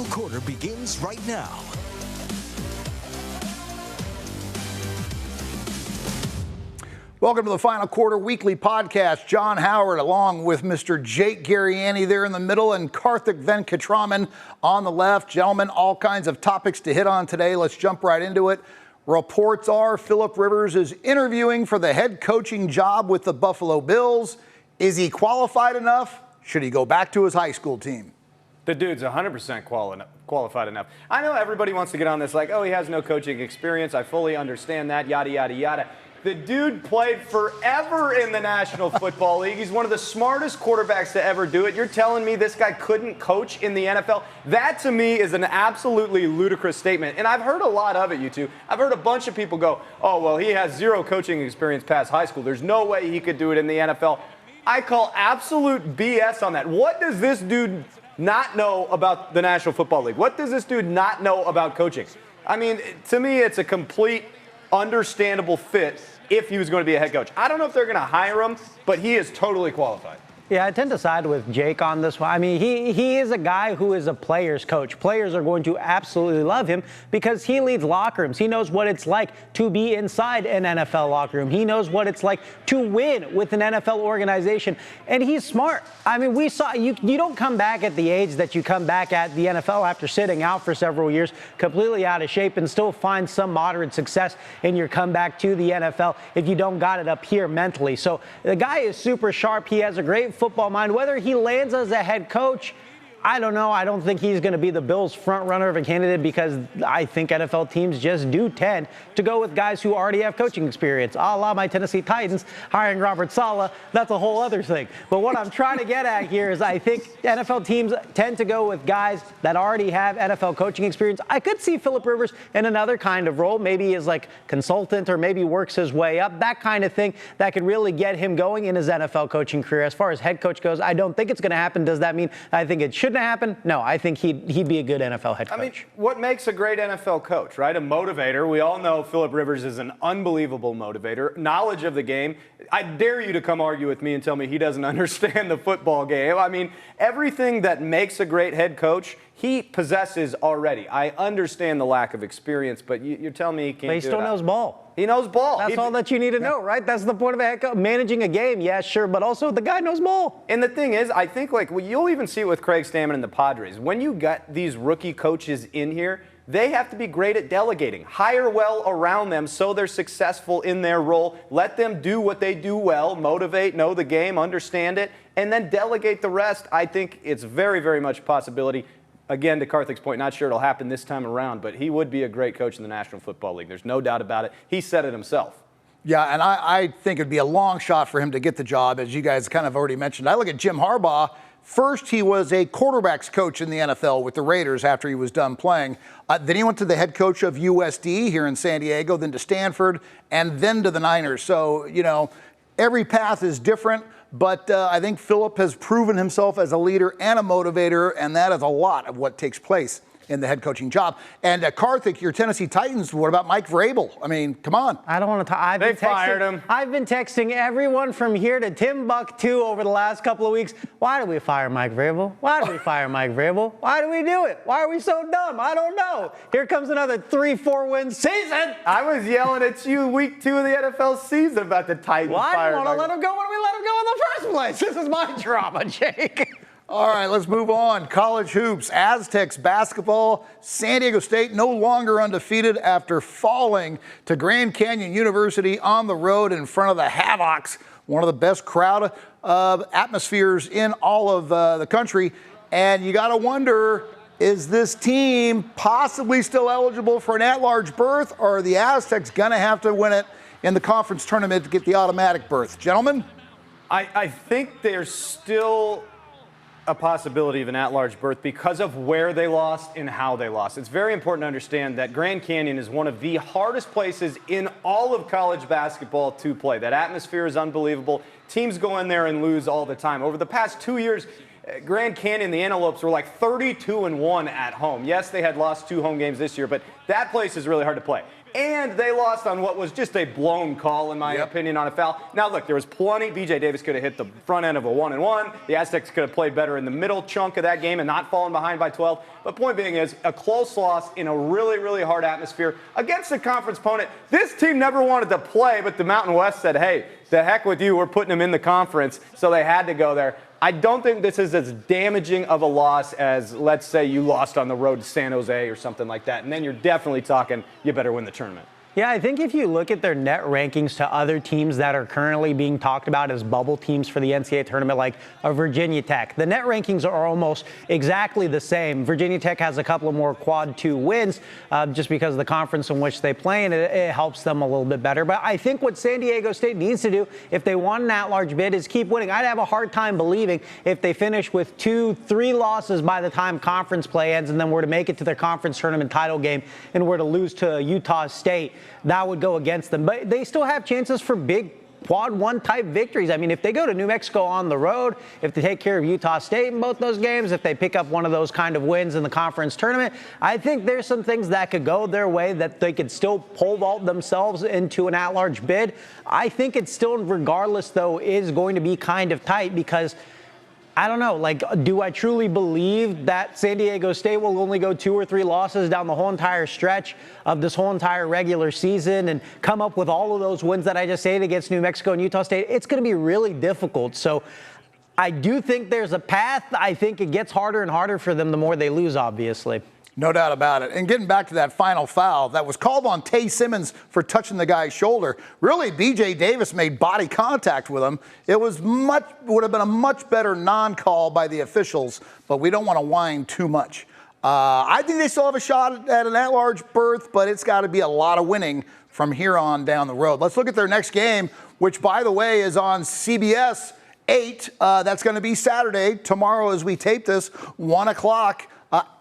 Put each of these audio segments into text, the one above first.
final quarter begins right now. Welcome to the Final Quarter Weekly Podcast. John Howard along with Mr. Jake Garriani there in the middle and Karthik Venkatraman on the left. Gentlemen, all kinds of topics to hit on today. Let's jump right into it. Reports are Philip Rivers is interviewing for the head coaching job with the Buffalo Bills. Is he qualified enough? Should he go back to his high school team? The dude's 100% qualified enough. I know everybody wants to get on this like, oh, he has no coaching experience. I fully understand that, yada, yada, yada. The dude played forever in the National Football League. He's one of the smartest quarterbacks to ever do it. You're telling me this guy couldn't coach in the NFL? That, to me, is an absolutely ludicrous statement. And I've heard a lot of it, you two. I've heard a bunch of people go, oh, well, he has zero coaching experience past high school. There's no way he could do it in the NFL. I call absolute BS on that. What does this dude not know about the National Football League? What does this dude not know about coaching? I mean, to me, it's a complete understandable fit if he was going to be a head coach. I don't know if they're going to hire him, but he is totally qualified. Yeah, I tend to side with Jake on this one. I mean, he is a guy who is a player's coach. Players are going to absolutely love him because he leads locker rooms. He knows what it's like to be inside an NFL locker room. He knows what it's like to win with an NFL organization. And he's smart. I mean, we saw you don't come back at the age that you come back at the NFL after sitting out for several years, completely out of shape, and still find some moderate success in your comeback to the NFL if you don't got it up here mentally. So the guy is super sharp. He has a great football mind. Whether he lands as a head coach, I don't know. I don't think he's going to be the Bills' front runner of a candidate because I think NFL teams just do tend to go with guys who already have coaching experience. A la my Tennessee Titans hiring Robert Saleh. That's a whole other thing. But what I'm trying to get at here is I think NFL teams tend to go with guys that already have NFL coaching experience. I could see Philip Rivers in another kind of role, maybe as like consultant or maybe works his way up, that kind of thing that could really get him going in his NFL coaching career. As far as head coach goes, I don't think it's going to happen. Does that mean I think it should happen? No, I think he'd be a good NFL head coach. I mean, what makes a great NFL coach, right? A motivator. We all know Philip Rivers is an unbelievable motivator. Knowledge of the game. I dare you to come argue with me and tell me he doesn't understand the football game. I mean, everything that makes a great head coach, he possesses already. I understand the lack of experience, but you're telling me he can't do it. But he still knows ball. He knows ball. That's all that you need to know, right? That's the point of a head coach. Managing a game, yeah, sure, but also the guy knows ball. And the thing is, I think you'll even see it with Craig Stammen and the Padres. When you got these rookie coaches in here, they have to be great at delegating. Hire well around them so they're successful in their role. Let them do what they do well, motivate, know the game, understand it, and then delegate the rest. I think it's very, very much a possibility. Again, to Karthik's point, not sure it'll happen this time around, but he would be a great coach in the National Football League. There's no doubt about it. He said it himself. Yeah, and I think it'd be a long shot for him to get the job, as you guys kind of already mentioned. I look at Jim Harbaugh. First, he was a quarterback's coach in the NFL with the Raiders after he was done playing. Then he went to the head coach of USD here in San Diego, then to Stanford, and then to the Niners. So, you know, every path is different. But I think Philip has proven himself as a leader and a motivator, and that is a lot of what takes place in the head coaching job. And Karthik, your Tennessee Titans, what about Mike Vrabel? I mean, come on. I don't want to talk. They fired him. I've been texting everyone from here to Timbuktu over the last couple of weeks. Why do we fire Mike Vrabel? Why do we fire Mike Vrabel? Why do we do it? Why are we so dumb? I don't know. Here comes another 3-4 win season. I was yelling at you week 2 of the NFL season about the Titans. Well, I don't want to let him go when we let him go in the first place. This is my drama, Jake. All right, let's move on. College hoops, Aztecs basketball. San Diego State no longer undefeated after falling to Grand Canyon University on the road in front of the Havocs, one of the best crowd atmospheres in all of the country. And you got to wonder, is this team possibly still eligible for an at-large berth, or are the Aztecs going to have to win it in the conference tournament to get the automatic berth? Gentlemen? I think there's still a possibility of an at-large berth because of where they lost and how they lost. It's very important to understand that Grand Canyon is one of the hardest places in all of college basketball to play. That atmosphere is unbelievable. Teams go in there and lose all the time. Over the past 2 years, Grand Canyon, the Antelopes, were like 32-1 at home. Yes, they had lost 2 home games this year, but that place is really hard to play. and they lost on what was just a blown call, in my opinion, on a foul. Now, look, there was plenty. B.J. Davis could have hit the front end of a 1-and-1. The Aztecs could have played better in the middle chunk of that game and not fallen behind by 12. But point being is, a close loss in a really, really hard atmosphere against a conference opponent. This team never wanted to play, but the Mountain West said, hey, the heck with you, we're putting them in the conference, so they had to go there. I don't think this is as damaging of a loss as, let's say, you lost on the road to San Jose or something like that, and then you're definitely talking you better win the tournament. Yeah, I think if you look at their net rankings to other teams that are currently being talked about as bubble teams for the NCAA tournament, like Virginia Tech, the net rankings are almost exactly the same. Virginia Tech has a couple of more quad 2 wins just because of the conference in which they play, and it helps them a little bit better. But I think what San Diego State needs to do if they want an at-large bid is keep winning. I'd have a hard time believing if they finish with 2-3 losses by the time conference play ends and then were to make it to their conference tournament title game and were to lose to Utah State. That would go against them. But they still have chances for big quad 1 type victories. I mean, if they go to New Mexico on the road, if they take care of Utah State in both those games, if they pick up one of those kind of wins in the conference tournament, I think there's some things that could go their way that they could still pole vault themselves into an at-large bid. I think it still, regardless, though, is going to be kind of tight because I don't know, like, do I truly believe that San Diego State will only go 2 or 3 losses down the whole entire stretch of this whole entire regular season and come up with all of those wins that I just said against New Mexico and Utah State? It's going to be really difficult. So I do think there's a path. I think it gets harder and harder for them the more they lose, obviously. No doubt about it. And getting back to that final foul that was called on Tay Simmons for touching the guy's shoulder. Really, B.J. Davis made body contact with him. It would have been a much better non-call by the officials, but we don't want to whine too much. I think they still have a shot at an at-large berth, but it's got to be a lot of winning from here on down the road. Let's look at their next game, which, by the way, is on CBS 8. That's going to be Saturday, tomorrow as we tape this, 1 o'clock.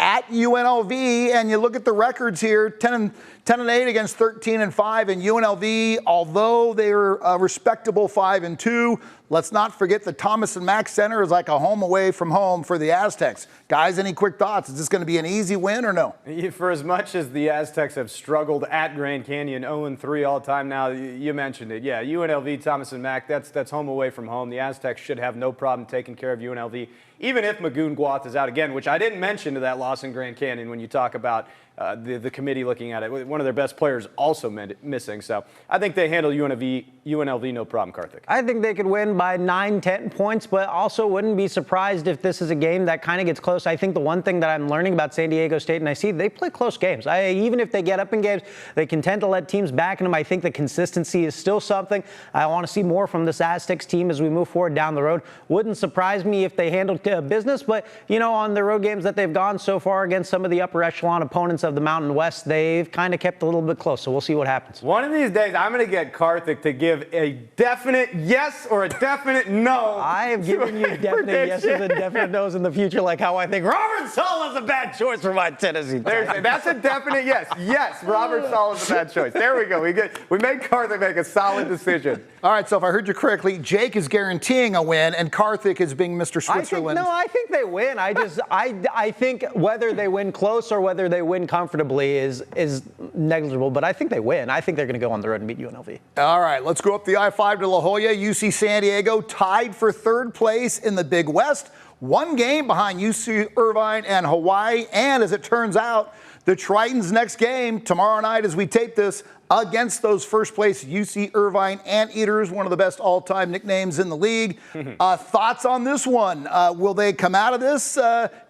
At UNLV, and you look at the records here, 10-8 against 13-5, and UNLV, although they're a respectable 5-2, let's not forget the Thomas and Mack Center is like a home away from home for the Aztecs. Guys, any quick thoughts? Is this going to be an easy win or no? For as much as the Aztecs have struggled at Grand Canyon, 0-3 all time now, you mentioned it. Yeah, UNLV, Thomas and Mack, that's home away from home. The Aztecs should have no problem taking care of UNLV, even if Magoon Guath is out again, which I didn't mention to that loss in Grand Canyon when you talk about the committee looking at it. One of their best players also missing. So I think they handle UNLV no problem, Karthik. I think they could win by 9-10 points, but also wouldn't be surprised if this is a game that kind of gets close. I think the one thing that I'm learning about San Diego State, and I see they play close games. Even if they get up in games, they can tend to let teams back in them. I think the consistency is still something. I want to see more from this Aztecs team as we move forward down the road. Wouldn't surprise me if they handled business, but, you know, on the road games that they've gone so far against some of the upper echelon opponents of the Mountain West, they've kind of kept a little bit close, so we'll see what happens. One of these days, I'm going to get Karthik to give a definite yes or a definite no. I have given you definite yeses and definite no's in the future, like how I think Robert Saleh is a bad choice for my Tennessee. That's a definite yes. Yes, Robert Saleh is a bad choice. There we go. We made Karthik make a solid decision. All right, so if I heard you correctly, Jake is guaranteeing a win, and Karthik is being Mr. Switzerland. I think they win. I think whether they win close or whether they win comfortably is negligible, but I think they win. I think they're going to go on the road and beat UNLV. All right, let's go up the I-5 to La Jolla. UC San Diego tied for 3rd place in the Big West. 1 game behind UC Irvine and Hawaii, and as it turns out, the Tritons' next game tomorrow night as we tape this against those first place UC Irvine Anteaters, one of the best all-time nicknames in the league. Thoughts on this one? Will they come out of this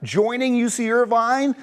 joining UC Irvine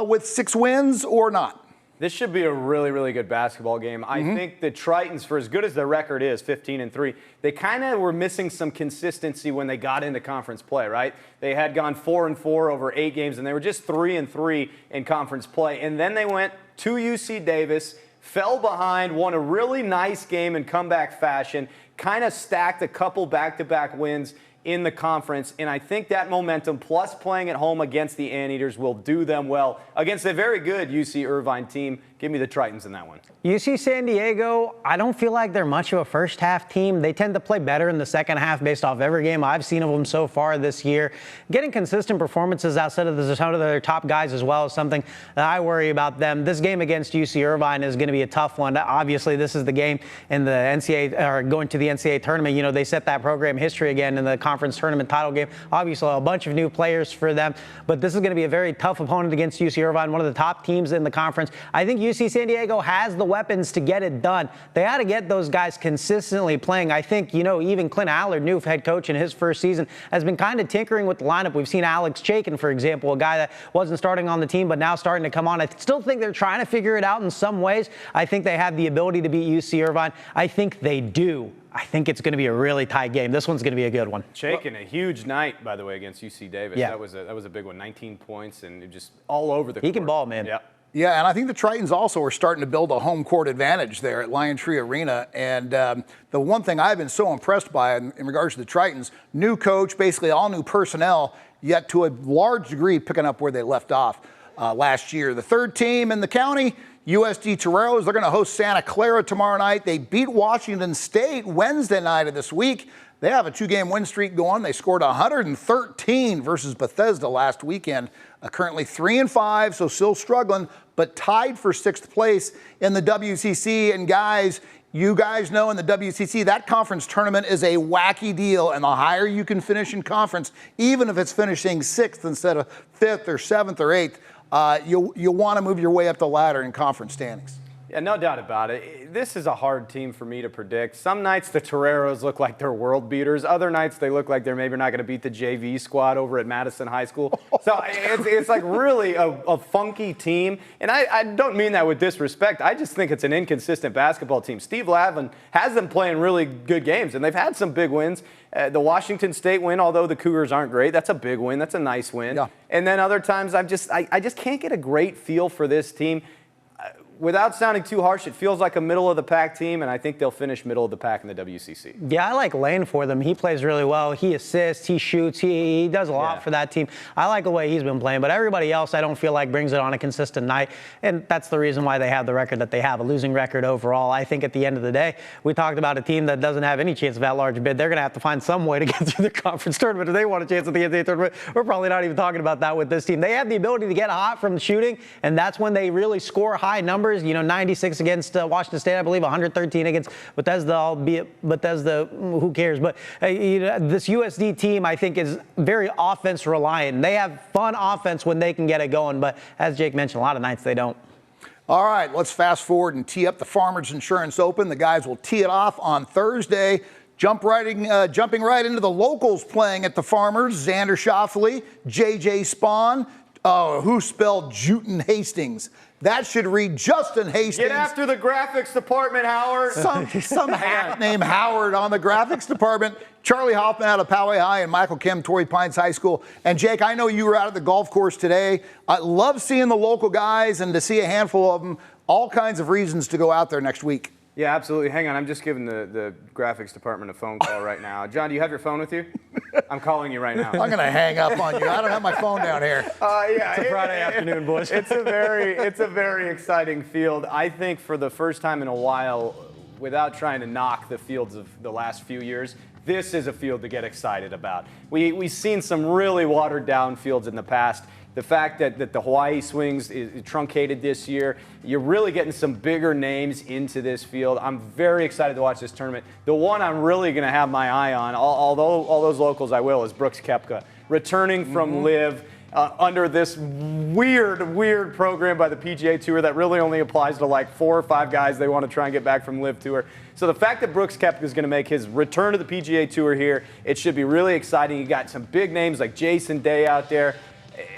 with 6 wins or not? This should be a really, really good basketball game. I think the Tritons, for as good as their record is, 15-3, they kind of were missing some consistency when they got into conference play, right? They had gone 4-4 over 8 games, and they were just 3-3 in conference play. And then they went to UC Davis, fell behind, won a really nice game in comeback fashion, kind of stacked a couple back-to-back wins in the conference, and I think that momentum plus playing at home against the Anteaters will do them well against a very good UC Irvine team Give me the Tritons in that one. UC San Diego, I don't feel like they're much of a first half team. They tend to play better in the second half based off every game I've seen of them so far this year. Getting consistent performances outside of some of their top guys as well is something that I worry about them. This game against UC Irvine is going to be a tough one. Obviously, this is the game in the NCAA, or going to the NCAA tournament. You know, they set that program history again in the conference tournament title game. Obviously, a bunch of new players for them, but this is going to be a very tough opponent against UC Irvine, one of the top teams in the conference. I think UC San Diego has the weapons to get it done. They ought to get those guys consistently playing. I think, you know, even Clint Allard, new head coach in his first season, has been kind of tinkering with the lineup. We've seen Alex Chaikin, for example, a guy that wasn't starting on the team but now starting to come on. I still think they're trying to figure it out in some ways. I think they have the ability to beat UC Irvine. I think they do. I think it's going to be a really tight game. This one's going to be a good one. Chaikin, a huge night, by the way, against UC Davis. Yeah. That was a big one. 19 points and just all over the court. He can ball, man. Yeah. Yeah, and I think the Tritons also are starting to build a home court advantage there at Lion Tree Arena. And the one thing I've been so impressed by in regards to the Tritons, new coach, basically all new personnel, yet to a large degree picking up where they left off last year. The third team in the county, USD Toreros, they're going to host Santa Clara tomorrow night. They beat Washington State Wednesday night of this week. They have a 2-game win streak going. They scored 113 versus Bethesda last weekend. Currently 3-5, so still struggling, but tied for 6th place in the WCC. And guys, you guys know in the WCC, that conference tournament is a wacky deal. And the higher you can finish in conference, even if it's finishing 6th instead of 5th or 7th or 8th, you'll want to move your way up the ladder in conference standings. Yeah, no doubt about it. This is a hard team for me to predict. Some nights the Toreros look like they're world beaters. Other nights they look like they're maybe not going to beat the JV squad over at Madison High School. So it's like really a funky team. And I don't mean that with disrespect. I just think it's an inconsistent basketball team. Steve Lavin has them playing really good games, and they've had some big wins. The Washington State win, although the Cougars aren't great, that's a big win. That's a nice win. Yeah. And then other times I just can't get a great feel for this team. Without sounding too harsh, it feels like a middle-of-the-pack team, and I think they'll finish middle of the pack in the WCC. Yeah, I like Lane for them. He plays really well. He assists, he shoots, he does a lot for that team. I like the way he's been playing, but everybody else I don't feel like brings it on a consistent night, and that's the reason why they have the record that they have, a losing record overall. I think at the end of the day, we talked about a team that doesn't have any chance of at-large bid. They're going to have to find some way to get through the conference tournament if they want a chance at the NCAA tournament. We're probably not even talking about that with this team. They have the ability to get hot from the shooting, and that's when they really score high numbers. You know, 96 against Washington State, I believe, 113 against Bethesda, albeit Bethesda, who cares? But you know, this USD team, I think, is very offense reliant. They have fun offense when they can get it going, but as Jake mentioned, a lot of nights they don't. All right, let's fast forward and tee up the Farmers Insurance Open. The guys will tee it off on Thursday. Jumping right into the locals playing at the Farmers. Xander Schauffele, J.J. Spawn. Who spelled Juten Hastings? That should read Justin Hastings. Get after the graphics department, Howard. Some hack named Howard on the graphics department. Charlie Hoffman out of Poway High and Michael Kim, Torrey Pines High School. And Jake, I know you were out at the golf course today. I love seeing the local guys and to see a handful of them. All kinds of reasons to go out there next week. Yeah, absolutely. Hang on. I'm just giving the graphics department a phone call right now. John, do you have your phone with you? I'm calling you right now. I'm going to hang up on you. I don't have my phone down here. Yeah, it's a Friday afternoon, boys. It's a very exciting field. I think for the first time in a while, without trying to knock the fields of the last few years, this is a field to get excited about. We've seen some really watered down fields in the past. The fact that the Hawaii swings is truncated this year, you're really getting some bigger names into this field. I'm very excited to watch this tournament. The one I'm really going to have my eye on, although all those locals I will, is Brooks Koepka, returning from LIV under this weird program by the PGA Tour that really only applies to like 4 or 5 guys they want to try and get back from LIV Tour. So the fact that Brooks Koepka is going to make his return to the PGA Tour here, it should be really exciting. You got some big names like Jason Day out there.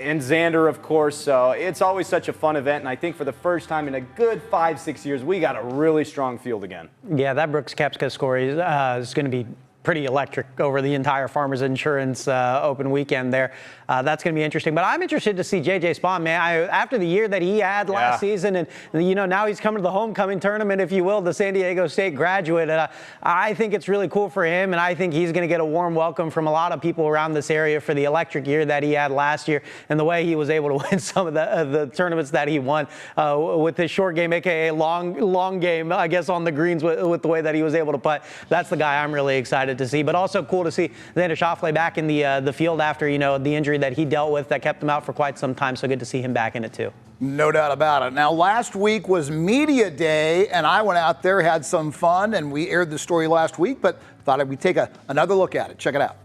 And Xander, of course, so it's always such a fun event, and I think for the first time in a good 5-6 years, we got a really strong field again. Yeah, that Brooks Koepka score is going to be pretty electric over the entire Farmers Insurance Open weekend there. That's going to be interesting. But I'm interested to see J.J. Spaun, man. After the year that he had last season, and now he's coming to the homecoming tournament, if you will, the San Diego State graduate. I think it's really cool for him, and I think he's going to get a warm welcome from a lot of people around this area for the electric year that he had last year and the way he was able to win some of the tournaments that he won with his short game, a.k.a. long game, I guess, on the greens with the way that he was able to putt. That's the guy I'm really excited to see. But also cool to see Xander Schauffele back in the field after, the injury that he dealt with that kept him out for quite some time. So good to see him back in it too. No doubt about it. Now, last week was Media Day, and I went out there, had some fun, and we aired the story last week, but thought we'd take another look at it. Check it out.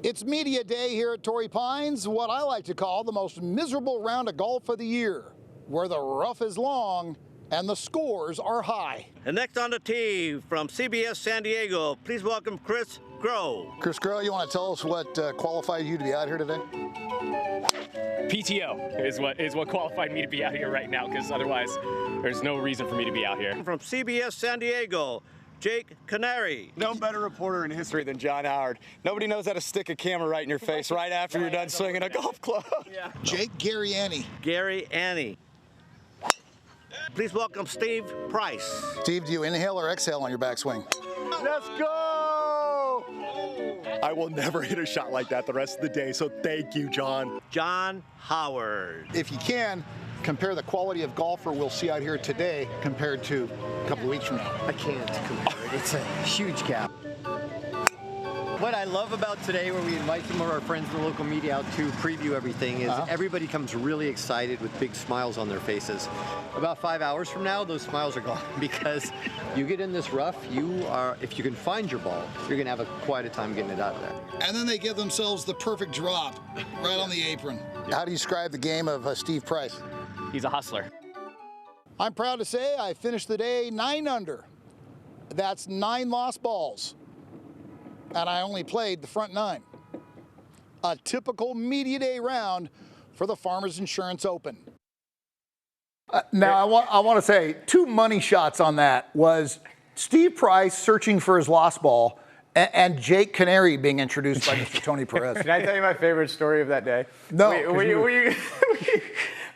It's Media Day here at Torrey Pines, what I like to call the most miserable round of golf of the year, where the rough is long and the scores are high. And next on the tee from CBS San Diego, please welcome Chris Groh. Chris Groh, you want to tell us what qualified you to be out here today? PTO is what qualified me to be out here right now, because otherwise there's no reason for me to be out here. From CBS San Diego, Jake Canary. No better reporter in history than John Howard. Nobody knows how to stick a camera right in your face right after you're done swinging a golf club. Yeah. Jake Garriani. Gary Annie. Please welcome Steve Price. Steve, do you inhale or exhale on your backswing? Let's go! I will never hit a shot like that the rest of the day, so thank you, John. John Howard. If you can, compare the quality of golfer we'll see out here today compared to a couple of weeks from now. I can't compare it. It's a huge gap. What I love about today, where we invite some of our friends in the local media out to preview everything, is everybody comes really excited with big smiles on their faces. About 5 hours from now, those smiles are gone, because you get in this rough, if you can find your ball, you're going to have quite a time getting it out of there. And then they give themselves the perfect drop right on the apron. How do you describe the game of Steve Price? He's a hustler. I'm proud to say I finished the day 9 under. That's 9 lost balls. And I only played the front 9. A typical Media Day round for the Farmers Insurance Open. Now, I want to say 2 money shots on that was Steve Price searching for his lost ball and Jake Canary being introduced by Mr. Tony Perez. Can I tell you my favorite story of that day? No.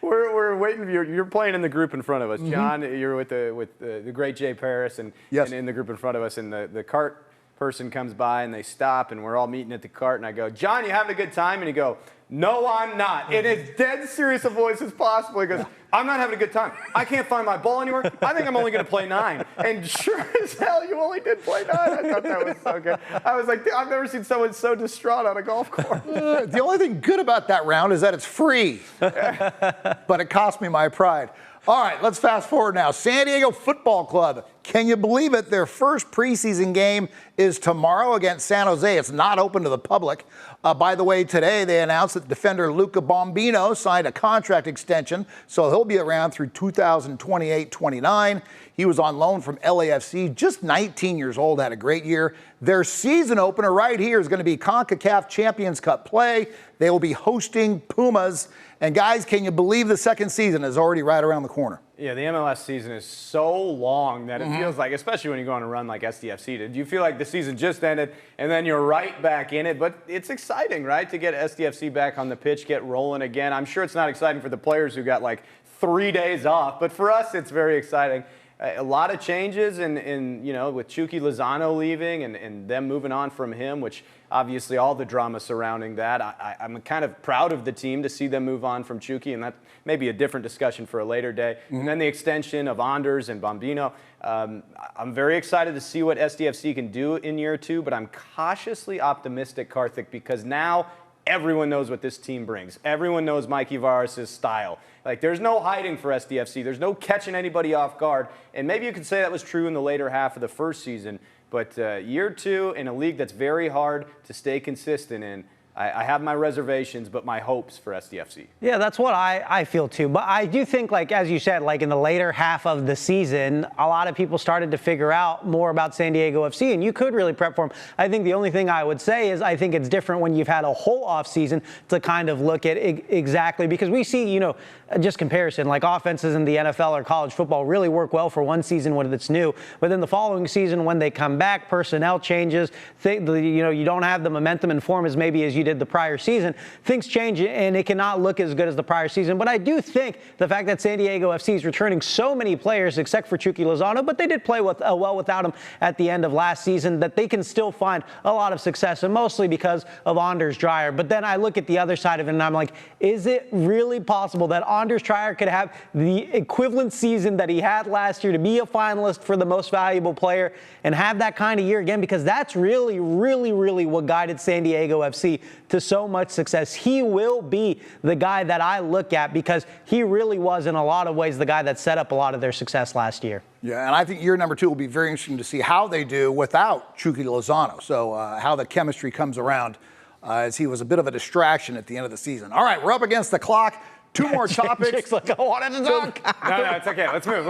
We're waiting. You're playing in the group in front of us, John. You're with the great Jay Paris, and in the group in front of us, and the cart person comes by and they stop, and we're all meeting at the cart, and I go, John, you having a good time? And he go, no, I'm not. In as dead serious a voice as possible, he goes, I'm not having a good time. I can't find my ball anywhere. I think I'm only going to play 9. And sure as hell, you only did play 9. I thought that was so good. I was like, I've never seen someone so distraught on a golf course. The only thing good about that round is that it's free, but it cost me my pride. All right, let's fast forward now. San Diego Football Club. Can you believe it? Their first preseason game is tomorrow against San Jose. It's not open to the public. By the way, today they announced that defender Luca Bombino signed a contract extension, so he'll be around through 2028-29. He was on loan from LAFC, just 19 years old, had a great year. Their season opener right here is going to be CONCACAF Champions Cup play. They will be hosting Pumas. And guys, can you believe the second season is already right around the corner? Yeah, the MLS season is so long that it feels like, especially when you go on a run like SDFC did, you feel like the season just ended and then you're right back in it. But it's exciting, right, to get SDFC back on the pitch, get rolling again. I'm sure it's not exciting for the players who got like 3 days off, but for us, it's very exciting. A lot of changes with Chucky Lozano leaving and them moving on from him, which obviously all the drama surrounding that. I'm kind of proud of the team to see them move on from Chucky, and that may be a different discussion for a later day. And then the extension of Anders and Bombino. I'm very excited to see what SDFC can do in year 2, but I'm cautiously optimistic, Karthik, because now everyone knows what this team brings. Everyone knows Mikey Varas' style. Like, there's no hiding for SDFC. There's no catching anybody off guard. And maybe you could say that was true in the later half of the first season. But year 2 in a league that's very hard to stay consistent in, I have my reservations, but my hopes for SDFC. Yeah, that's what I feel too. But I do think, like, as you said, like in the later half of the season, a lot of people started to figure out more about San Diego FC, and you could really prep for them. I think the only thing I would say is I think it's different when you've had a whole offseason to kind of look at exactly, because we see, you know, just comparison, like offenses in the NFL or college football really work well for one season when it's new, but then the following season when they come back, personnel changes, you know, you don't have the momentum and form as maybe as you did the prior season, things change and it cannot look as good as the prior season. But I do think the fact that San Diego FC is returning so many players, except for Chucky Lozano, but they did play well without him at the end of last season, that they can still find a lot of success, and mostly because of Anders Dreyer. But then I look at the other side of it and I'm like, is it really possible that Anders Dreyer could have the equivalent season that he had last year, to be a finalist for the most valuable player and have that kind of year again? Because that's really, really, really what guided San Diego FC to so much success. He will be the guy that I look at because he really was in a lot of ways the guy that set up a lot of their success last year. Yeah, and I think year number 2 will be very interesting to see how they do without Chucky Lozano. So how the chemistry comes around, as he was a bit of a distraction at the end of the season. All right, we're up against the clock. 2 more topics. Jake's like, I wanted to talk. No, it's okay. Let's move.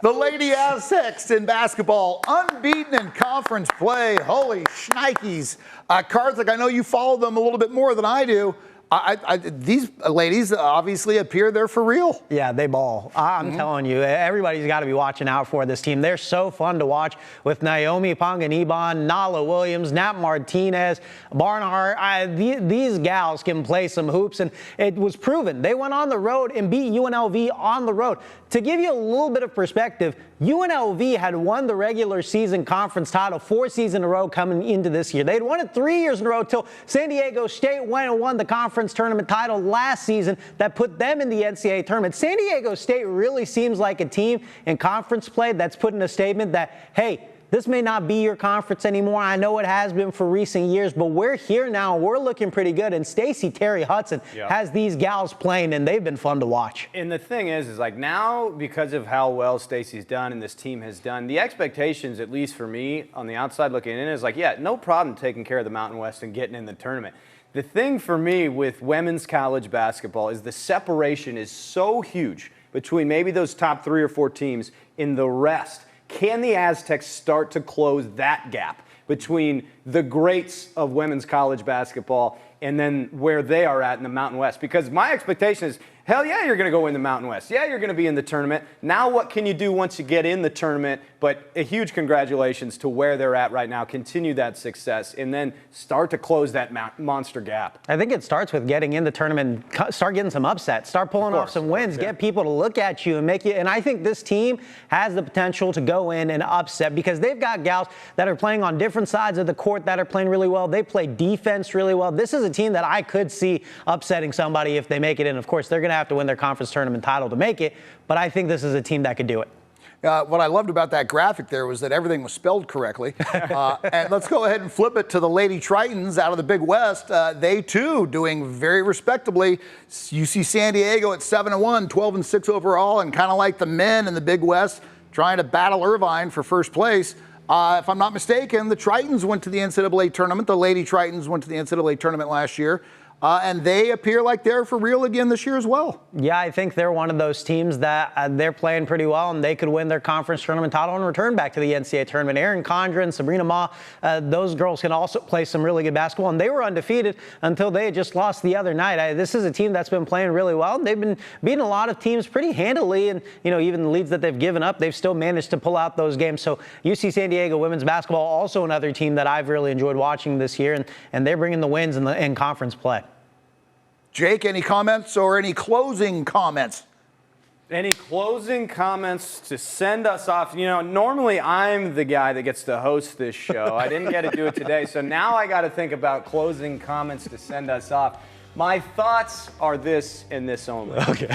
The Lady Aztecs in basketball, unbeaten in conference play. Holy shnikes. Karthik, I know you follow them a little bit more than I do. These ladies obviously appear they're for real. Yeah, they ball. I'm telling you, everybody's got to be watching out for this team. They're so fun to watch with Naomi Panganiban, Nala Williams, Nat Martinez, Barnhart. These gals can play some hoops, and it was proven. They went on the road and beat UNLV on the road. To give you a little bit of perspective, UNLV had won the regular season conference title 4 seasons in a row coming into this year. They'd won it 3 years in a row till San Diego State went and won the conference tournament title last season that put them in the NCAA tournament. San Diego State really seems like a team in conference play that's putting a statement that, hey, this may not be your conference anymore. I know it has been for recent years, but we're here now. We're looking pretty good. And Stacey Terry Hudson has these gals playing, and they've been fun to watch. And the thing is like now, because of how well Stacey's done and this team has done, the expectations, at least for me on the outside looking in, is like, yeah, no problem taking care of the Mountain West and getting in the tournament. The thing for me with women's college basketball is the separation is so huge between maybe those top 3 or 4 teams in the rest. Can the Aztecs start to close that gap between the greats of women's college basketball and then where they are at in the Mountain West? Because my expectation is, hell yeah, you're going to go win the Mountain West. Yeah, you're going to be in the tournament. Now what can you do once you get in the tournament? But a huge congratulations to where they're at right now. Continue that success and then start to close that monster gap. I think it starts with getting in the tournament, start getting some upsets, start pulling off some wins, get people to look at you and make you. And I think this team has the potential to go in and upset because they've got gals that are playing on different sides of the court that are playing really well. They play defense really well. This is a team that I could see upsetting somebody if they make it in. Of course, they're going to have to win their conference tournament title to make it, but I think this is a team that could do it. What I loved about that graphic there was that everything was spelled correctly. And let's go ahead and flip it to the Lady Tritons out of the Big West. They, too, doing very respectably. You see San Diego at 7-1, 12-6 overall, and kind of like the men in the Big West trying to battle Irvine for first place. If I'm not mistaken, the Tritons went to the NCAA tournament. The Lady Tritons went to the NCAA tournament last year. And they appear like they're for real again this year as well. Yeah, I think they're one of those teams that they're playing pretty well, and they could win their conference tournament title and return back to the NCAA tournament. Erin Condren, Sabrina Ma, those girls can also play some really good basketball, and they were undefeated until they had just lost the other night. This is a team that's been playing really well. They've been beating a lot of teams pretty handily, and even the leads that they've given up, they've still managed to pull out those games. So UC San Diego women's basketball, also another team that I've really enjoyed watching this year, and they're bringing the wins in conference play. Jake, any comments or any closing comments? Any closing comments to send us off? Normally I'm the guy that gets to host this show. I didn't get to do it today, so now I got to think about closing comments to send us off. My thoughts are this and this only. Okay.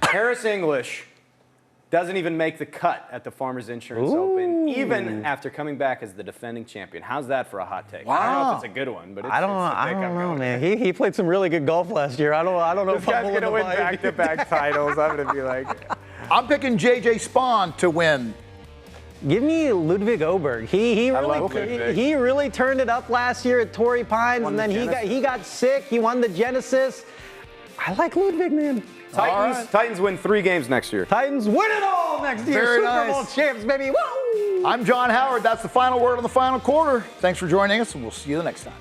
Harris English doesn't even make the cut at the Farmers Insurance Open, even after coming back as the defending champion. How's that for a hot take? Wow. I don't know if it's a good one, but I don't know, man. He played some really good golf last year. I don't know this if I'm guy's gonna win back-to-back titles. I'm gonna be like, I'm picking JJ Spawn to win Give me Ludwig Oberg. He really turned it up last year at Torrey Pines, and then he got sick. He won the Genesis. I like Ludwig, man. Titans win 3 games next year. Titans win it all next year. Very Super Bowl nice. champs, baby. Woo! I'm John Howard. That's the final word on the final quarter. Thanks for joining us, and we'll see you the next time.